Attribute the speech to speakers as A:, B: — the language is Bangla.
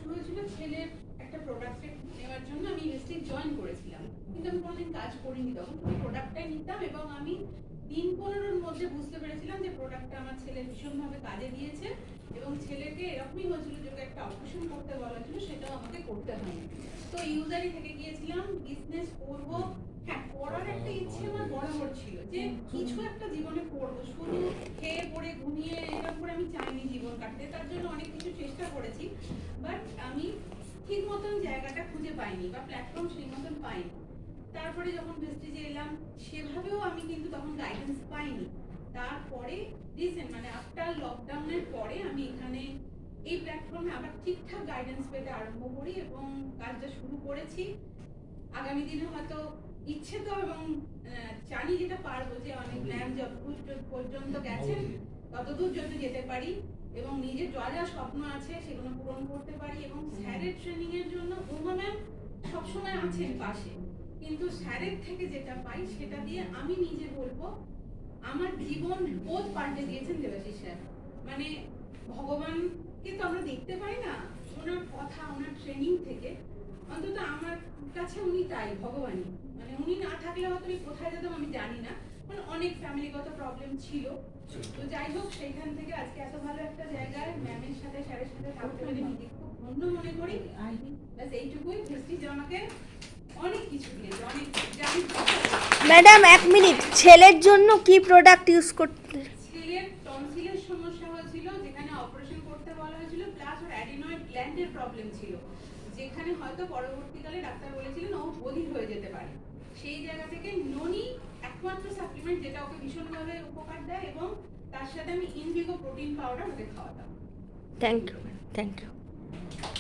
A: শুরু হয়েছিল ছেলের একটা প্রোডাক্ট নেওয়ার জন্য। আমি ভেস্টিজ জয়েন করেছিলাম, কিন্তু আমি কোনোদিন কাজ করিনি তখন। ওই প্রোডাক্টটাই নিতাম এবং আমি দিন 15-র মধ্যে বুঝতে পেরেছিলাম যে প্রোডাক্টটা আমার ছেলের ভীষণভাবে কাজে দিয়েছে এবং ছেলেকে এরকমই হয়েছিল যে একটা অপারেশন করতে বলা ছিল, সেটাও আমাকে করতে হয়নি। তো ইউজারই থেকে গিয়েছিলাম, বিজনেস করব। হ্যাঁ, করার একটা ইচ্ছে আমার বরাবর ছিল যে কিছু একটা জীবনে করবো, শুধু খেয়ে পড়ে ঘুমিয়ে এরকম করে আমি চাইনি জীবন কাটতে। তার জন্য অনেক কিছু চেষ্টা করেছি, বাট আমি ঠিক মতন জায়গাটা খুঁজে পাইনি বা প্ল্যাটফর্ম সেই মতন পাইনি। তারপরে যখন ভেস্টিজে এলাম সেভাবেও আমি কিন্তু তখন গাইডেন্স পাইনি। তারপরে রিসেন্ট মানে আফটার লকডাউনের পরে আমি এখানে এই প্ল্যাটফর্মে আবার ঠিকঠাক গাইডেন্স পেতে আরম্ভ করি এবং কাজটা শুরু করেছি। আগামী দিনে হয়তো ইচ্ছে তো এবং জানি যেটা পারবো যে অনেক ম্যাম যতদূর পর্যন্ত গেছেন ততদূর যত যেতে পারি এবং নিজের যা যা স্বপ্ন আছে সেগুলো পূরণ করতে পারি। এবং স্যারের ট্রেনিং এর জন্য উমা ম্যাম সবসময় আছেন পাশে, কিন্তু স্যারের থেকে যেটা পাই সেটা দিয়ে আমি নিজে বলবো আমার জীবন বোধ পাল্টে দিয়েছেন দেবাশিস স্যার। মানে ভগবানকে তো আমরা দেখতে পাই না, ওনার কথা ওনার ট্রেনিং থেকে অন্তত আমার কাছে উনি তাই ভগবানই। মানে উনি না থাকলে হয়তো আমি কোথায় যেতাম আমি জানি না, মানে অনেক ফ্যামিলিগত প্রবলেম ছিল। তো যাই হোক, সেইখান থেকে আজকে এত ভালো একটা জায়গায় ম্যামের সাথে স্যারের সাথে থাকতে পেরে নিজে খুব ধন্য মনে করি। ব্যাস এইটুকুই। ভেস্টিজ আমাকে অনেক কিছু দিয়েছে, অনেক জানি।
B: ম্যাডাম 1 মিনিট, ছেলের জন্য কি প্রোডাক্ট ইউজ করতে?
A: ছেলের টনসিলের সমস্যা হয়েছিল, যেখানে অপারেশন করতে বলা হয়েছিল, প্লাস ওর অ্যাডিনয়েড গ্ল্যান্ডের প্রবলেম ছিল, যেখানে হয়তো পরবর্তীকালে ডাক্তার বলেছিলেন ও বধির হয়ে যেতে পারে। সেই জায়গা থেকে ননি একমাত্র সাপ্লিমেন্ট যেটা ওকে ভীষণভাবে উপকার দেয় এবং তার সাথে আমি ইনভিগো প্রোটিন পাউডার ওকে খাওয়াতাম।
B: Thank you, thank you.